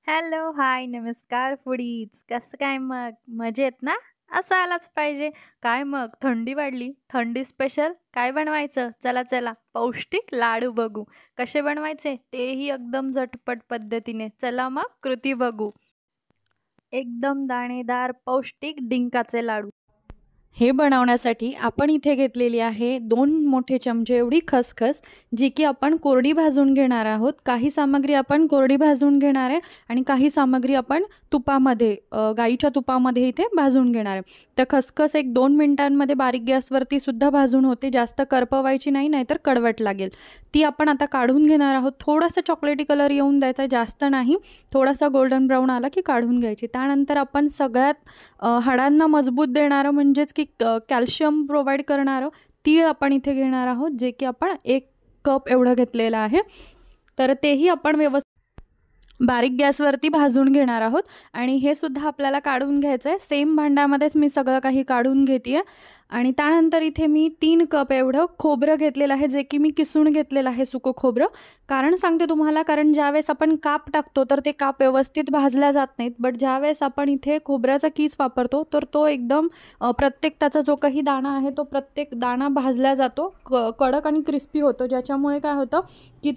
Hello, हाय, नमस्कार foodies. कसं काय मग? मजेत ना? असं आलाच पाहिजे. काय मग थंडी वाढली? थंडी स्पेशल काय बनवायचं? चला, चला पौष्टिक लाडू बघू. कसे बनवायचे? तेही एकदम झटपट पद्धतीने. चला मग कृती बघू. एकदम दाणेदार पौष्टिक डिंकाचे लाडू. हे बनवण्यासाठी आपण इथे घेतलेली आहे 2 मोठे चमचे एवढी खसखस, जी की आपण कोरडी भाजून घेणार आहोत. काही सामग्री आपण कोरडी भाजून घेणार आहे आणि काही सामग्री आपण तुपामध्ये गाईच्या तुपामध्ये इथे भाजून घेणार आहे. तर खसखस एक 2 मिनिटांमध्ये बारीक गॅसवरती सुद्धा भाजून होते. जास्त करपवायची नाही, नाहीतर कडवट लागेल. ती आपण आता काढून घेणार आहोत. थोडासा चॉकलेटी कलर येऊन द्यायचा, जास्त नाही. थोडासा गोल्डन ब्राऊन आला की काढून घ्यायची. त्यानंतर आपण सगळ्यात हाडांना मजबूत देणारं म्हणजेच की कॅल्शियम प्रोव्हाइड करणारं तीळ आपण इथे घेणार आहोत, जे की आपण 1 कप एवढं घेतलेलं आहे. तर तेही आपण व्यवस्थित बारीक गॅसवरती भाजून घेणार आहोत आणि हे सुद्धा आपल्याला काढून घ्यायचं आहे. सेम भांड्यामध्येच मी सगळं काही काढून घेते आणि त्यानंतर इथे मी 3 कप एवढं खोबरं घेतलेलं आहे, जे की मी किसून घेतलेलं आहे सुकं खोबरं. कारण सांगते तुम्हाला, कारण ज्यावेळेस आपण काप टाकतो तर ते काप व्यवस्थित भाजल्या जात नाहीत. बट ज्यावेळेस आपण इथे खोबऱ्याचा कीस वापरतो तर तो एकदम प्रत्येक त्याचा जो काही दाणा आहे तो प्रत्येक दाणा भाजला जातो, कडक आणि क्रिस्पी होतो, ज्याच्यामुळे काय होतं की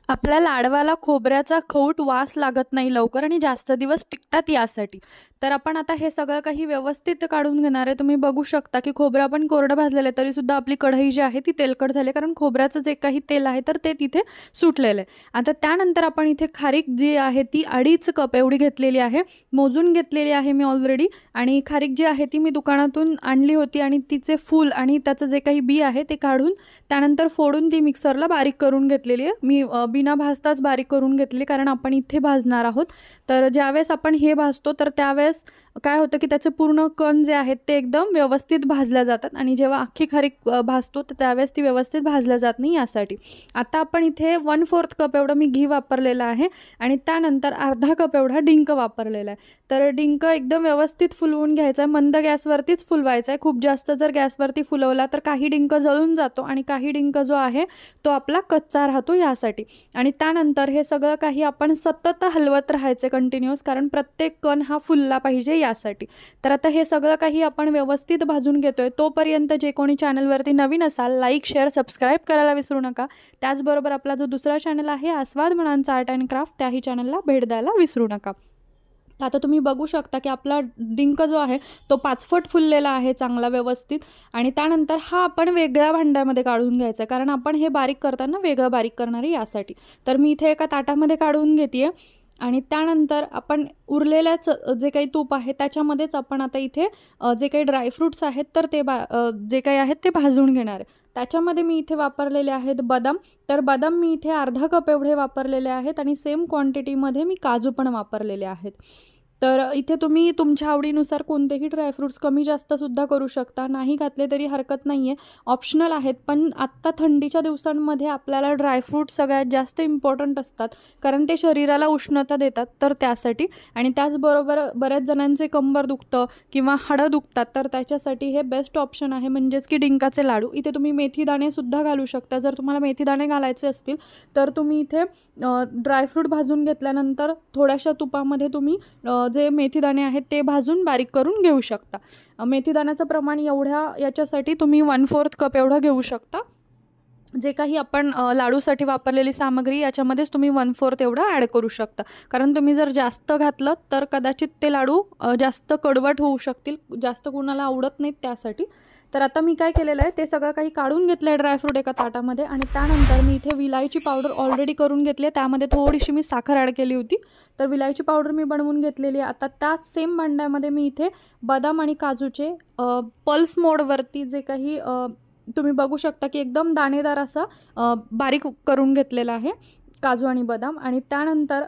आपल्या लाडवाला खोबऱ्याचा खौट वास लागत नाही लवकर आणि जास्त दिवस टिकतात यासाठी. तर आपण आता हे सगळं काही व्यवस्थित काढून घेणार आहे. तुम्ही बघू शकता की खोबरं आपण कोरडं भाजलेलं आहे, तरीसुद्धा आपली कढई जी आहे ती तेलकट झाली, कारण खोबऱ्याचं जे काही तेल आहे तर ते तिथे सुटलेलं आहे. आता त्यानंतर आपण इथे खारीक जी आहे ती 2.5 कप एवढी घेतलेली आहे, मोजून घेतलेली आहे मी ऑलरेडी. आणि खारीक जी आहे ती मी दुकानातून आणली होती आणि तिचे फूल आणि त्याचं जे काही बी आहे ते काढून त्यानंतर फोडून ती मिक्सरला बारीक करून घेतलेली आहे. मी बिना भाजताच बारीक करून घेतली, कारण आपण इथे भाजणार आहोत. तर ज्यावेळेस आपण हे भाजतो तर त्यावेळेस काय होतं की त्याचे पूर्ण कण जे आहेत ते एकदम व्यवस्थित भाजल्या जातात आणि जेव्हा अख्खी खारीक भाजतो तर त्यावेळेस ती व्यवस्थित भाजल्या जात नाही यासाठी. आता आपण इथे 1/4 कप एवढं मी घी वापरलेलं आहे आणि त्यानंतर अर्धा कप एवढा डिंक वापरलेला आहे. तर डिंक एकदम व्यवस्थित फुलवून घ्यायचा आहे. मंद गॅसवरतीच फुलवायचा आहे. खूप जास्त जर गॅसवरती फुलवला तर काही डिंक जळून जातो आणि काही डिंक जो आहे तो आपला कच्चा राहतो यासाठी. आणि त्यानंतर हे सगळं काही आपण सतत हलवत राहायचे कंटिन्यूअस, कारण प्रत्येक कण हा फुलला पाहिजे यासाठी. तर आता हे सगळं काही आपण व्यवस्थित भाजून घेतोय. तोपर्यंत जे कोणी चॅनलवरती नवीन असाल, लाईक, शेअर, सबस्क्राईब करायला विसरू नका. त्याचबरोबर आपला जो दुसरा चॅनल आहे आस्वाद म्हणांचा आर्ट अँड क्राफ्ट, त्याही चॅनलला भेट द्यायला विसरू नका. आता तुम्ही बघू शकता की आपला डिंक जो आहे तो 5 फुललेला आहे चांगला व्यवस्थित. आणि त्यानंतर हा आपण वेगळ्या भांड्यामध्ये काढून घ्यायचा, कारण आपण हे बारीक करताना वेगळं बारीक करणार आहे यासाठी. तर मी इथे एका ताटामध्ये काढून घेते आणि त्यानंतर आपण उरलेल्याच जे काही तूप आहे त्याच्यामध्येच आपण आता इथे जे काही ड्रायफ्रूट्स आहेत तर ते जे काही आहेत ते भाजून घेणार आहे. त्याच्यामध्ये मी इथे वापरलेले आहेत बदाम. तर बदाम मी इथे अर्धा कप एवढे वापरलेले आहेत आणि सेम क्वांटिटीमध्ये मी काजू पण वापरलेले आहेत. तर इथे तुम्ही तुमच्या आवडीनुसार कोणतेही ड्रायफ्रूट्स कमी जास्तसुद्धा करू शकता. नाही घातले तरी हरकत नाही आहे, ऑप्शनल आहेत. पण आत्ता थंडीच्या दिवसांमध्ये आपल्याला ड्रायफ्रूट्स सगळ्यात जास्त इम्पॉर्टंट असतात, कारण ते शरीराला उष्णता देतात. तर त्यासाठी आणि त्याचबरोबर बऱ्याच जणांचे कंबर दुखतं किंवा हाडं दुखतात, तर त्याच्यासाठी हे बेस्ट ऑप्शन आहे, म्हणजेच की डिंकाचे लाडू. इथे तुम्ही मेथीदाणेसुद्धा घालू शकता. जर तुम्हाला मेथीदाणे घालायचे असतील तर तुम्ही इथे ड्रायफ्रूट भाजून घेतल्यानंतर थोड्याशा तुपामध्ये तुम्ही जे मेथीदाणे आहेत ते भाजून बारीक करून घेऊ शकता. मेथीदाण्याचं प्रमाण एवढ्या याच्यासाठी तुम्ही 1/4 कप एवढं घेऊ शकता. जे काही आपण लाडूसाठी वापरलेली सामग्री याच्यामध्येच तुम्ही 1/4 एवढं ॲड करू शकता, कारण तुम्ही जर जास्त घातलं तर कदाचित ते लाडू जास्त कडवट होऊ शकतील, जास्त कोणाला आवडत नाहीत त्यासाठी. तर आता मी काय केलेलं आहे ते सगळं काही काढून घेतलं आहे ड्रायफ्रूट एका ताटामध्ये आणि त्यानंतर मी इथे विलायची पावडर ऑलरेडी करून घेतली आहे. त्यामध्ये थोडीशी मी साखर ॲड केली होती, तर विलायची पावडर मी बनवून घेतलेली आहे. आता त्याच सेम भांड्यामध्ये मी इथे बदाम आणि काजूचे पल्स मोडवरती जे काही तुम्ही बघू शकता की एकदम दाणेदार असा बारीक करून घेतलेला आहे काजू आणि बदाम. आणि त्यानंतर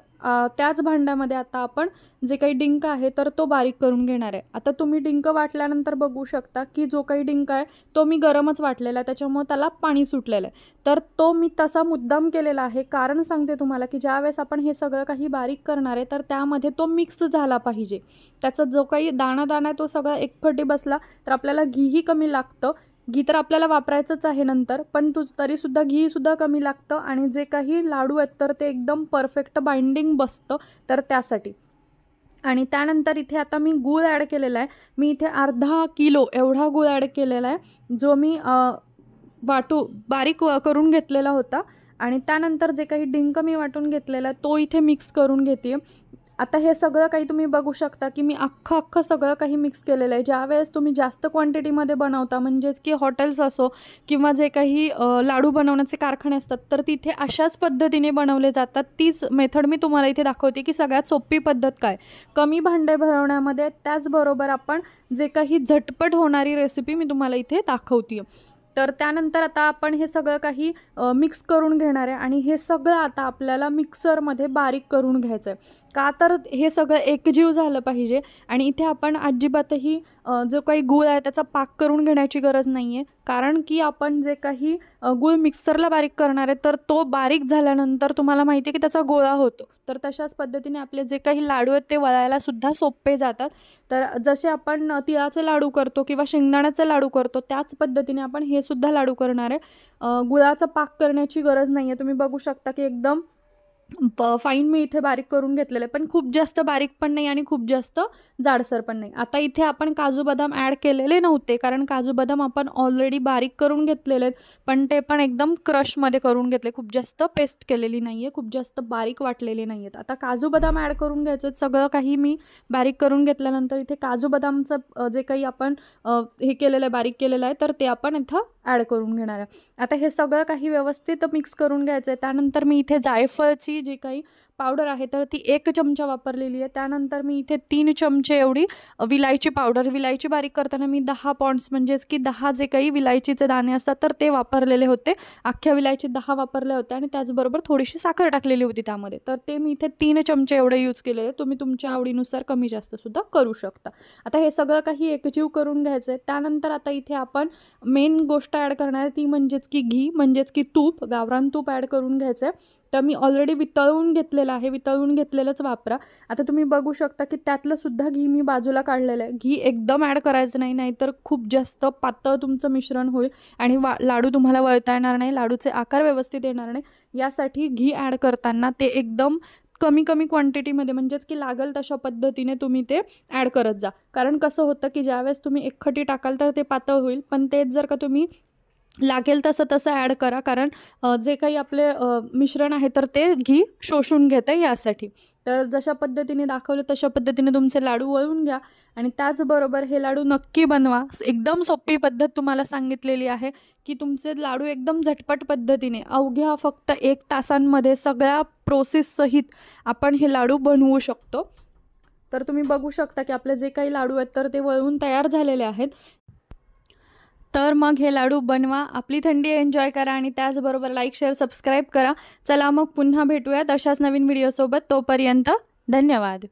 त्याच भांड्यामध्ये आता आपण जे काही डिंक आहे तर तो बारीक करून घेणार आहे. आता तुम्ही डिंक वाटल्यानंतर बघू शकता की जो काही डिंक आहे तो मी गरमच वाटलेला आहे, त्याच्यामुळे त्याला पाणी सुटलेलं आहे. तर तो मी तसा मुद्दाम केलेला आहे, कारण सांगते तुम्हाला की ज्यावेळेस आपण हे सगळं काही बारीक करणार आहे तर त्यामध्ये तो मिक्स झाला पाहिजे. त्याचा जो काही दाणा आहे तो सगळा एकखटी बसला तर आपल्याला घीही कमी लागतं घी तर आपल्याला वापरायचंच आहे नंतर, पण तरीसुद्धा घीसुद्धा कमी लागतं आणि जे काही लाडू आहेत तर ते एकदम परफेक्ट बाइंडिंग बसतं, तर त्यासाठी. आणि त्यानंतर इथे आता मी गूळ ॲड केलेला आहे. मी इथे अर्धा किलो एवढा गूळ ॲड केलेला आहे, जो मी बारीक करून घेतलेला होता. आणि त्यानंतर जे काही डिंक मी वाटून घेतलेला आहे तो इथे मिक्स करून घेते. आता हे सगळं काही तुम्ही बघू शकता की मी अख्खं सगळं काही मिक्स केलेलं आहे. ज्यावेळेस तुम्ही जास्त क्वांटिटीमध्ये बनवता, म्हणजेच की हॉटेल्स असो किंवा जे काही लाडू बनवण्याचे कारखाने असतात, तर तिथे अशाच पद्धतीने बनवले जातात. तीच मेथड मी तुम्हाला इथे दाखवते की सगळ्यात सोपी पद्धत काय, कमी भांडे भरवण्यामध्ये. त्याचबरोबर आपण जे काही झटपट होणारी रेसिपी मी तुम्हाला इथे दाखवते. तर त्यानंतर आता आपण हे सगळं काही मिक्स करून घेणार आहे आणि हे सगळं आता आपल्याला मिक्सरमध्ये बारीक करून घ्यायचं आहे. का तर हे सगळं एकजीव झालं पाहिजे. आणि इथे आपण अजिबातही जो काही गूळ आहे त्याचा पाक करून घेण्याची गरज नाही आहे, कारण की आपण जे काही गूळ मिक्सरला बारीक करणार आहे तर तो बारीक झाल्यानंतर तुम्हाला माहिती आहे की त्याचा गोळा होतो. तर तशाच पद्धतीने आपले जे काही लाडू आहेत ते वळायलासुद्धा सोपे जातात. तर जसे आपण तिळाचे लाडू करतो किंवा शेंगदाण्याचे लाडू करतो त्याच पद्धतीने आपण हे सुद्धा लाडू करणार आहे. गुळाचा पाक करण्याची गरज नाही आहे. तुम्ही बघू शकता की एकदम फाईन मी इथे बारीक करून घेतलेलं आहे, पण खूप जास्त बारीक पण नाही आणि खूप जास्त जाडसर पण नाही. आता इथे आपण काजू बदाम ॲड केलेले नव्हते, कारण काजू बदाम आपण ऑलरेडी बारीक करून घेतलेले आहेत, पण ते पण एकदम क्रशमध्ये करून घेतले. खूप जास्त पेस्ट केलेली नाही आहे, खूप जास्त बारीक वाटलेले नाही आहेत. आता काजू बदाम ॲड करून घ्यायचं. सगळं काही मी बारीक करून घेतल्यानंतर इथे काजू बदामचं जे काही आपण हे केलेलं आहे, बारीक केलेलं आहे, तर ते आपण इथं ॲड करून घेणार आहे. आता हे सगळं काही व्यवस्थित मिक्स करून घ्यायचं आहे. त्यानंतर मी इथे जायफळची जी काही पावडर आहे तर ती 1 चमचा वापरलेली आहे. त्यानंतर मी इथे 3 चमचे एवढी विलायची पावडर, विलायची बारीक करताना मी 10 पॉन्ड्स म्हणजेच की 10 जे काही विलायचीचे दाणे असतात तर ते वापरलेले होते. अख्ख्या विलायची 10 वापरल्या होत्या आणि त्याचबरोबर थोडीशी साखर टाकलेली होती त्यामध्ये. तर ते मी इथे 3 चमचे एवढे यूज केलेले. तुम्ही तुमच्या आवडीनुसार कमी जास्तसुद्धा करू शकता. आता हे सगळं काही एकजीव करून घ्यायचं आहे. त्यानंतर आता इथे आपण मेन गोष्ट ॲड करणार आहे ती म्हणजेच की घी, म्हणजेच की तूप, गावरान तूप ॲड करून घ्यायचं आहे. तर मी ऑलरेडी वितळवून घेतलेलं आहे, वितळवून घेतलेलंच वापरा. आता तुम्ही बघू शकता की त्यातलं सुद्धा घी मी बाजूला काढलेलं आहे. घी एकदम ॲड करायचं नाही, नाहीतर खूप जास्त पातळ तुमचं मिश्रण होईल आणि लाडू तुम्हाला वळता येणार नाही, लाडूचे आकार व्यवस्थित येणार नाही. यासाठी घी ॲड करताना ते एकदम कमी क्वांटिटीमध्ये, म्हणजेच की लागेल तशा पद्धतीने तुम्ही ते ॲड करत जा. कारण कसं होतं की ज्यावेळेस तुम्ही एकखटी टाकाल तर ते पातळ होईल, पण तेच जर का तुम्ही लागेल तसं ॲड करा, कारण जे काही आपले मिश्रण आहे तर ते घी शोषून घेतं यासाठी. तर जशा पद्धतीने दाखवलं तशा पद्धतीने तुमचे लाडू वळून घ्या आणि त्याचबरोबर हे लाडू नक्की बनवा. एकदम सोपी पद्धत तुम्हाला सांगितलेली आहे की तुमचे लाडू एकदम झटपट पद्धतीने अवघ्या फक्त 1 तासांमध्ये सगळ्या प्रोसेससहित आपण हे लाडू बनवू शकतो. तर तुम्ही बघू शकता की आपले जे काही लाडू आहेत तर ते वळून तयार झालेले आहेत. तर मग हे लाडू बनवा, आपली थंडी एन्जॉय करा आणि त्याचबरोबर लाईक, शेअर, सबस्क्राईब करा. चला मग पुन्हा भेटूयात अशाच नवीन व्हिडिओसोबत. तोपर्यंत धन्यवाद.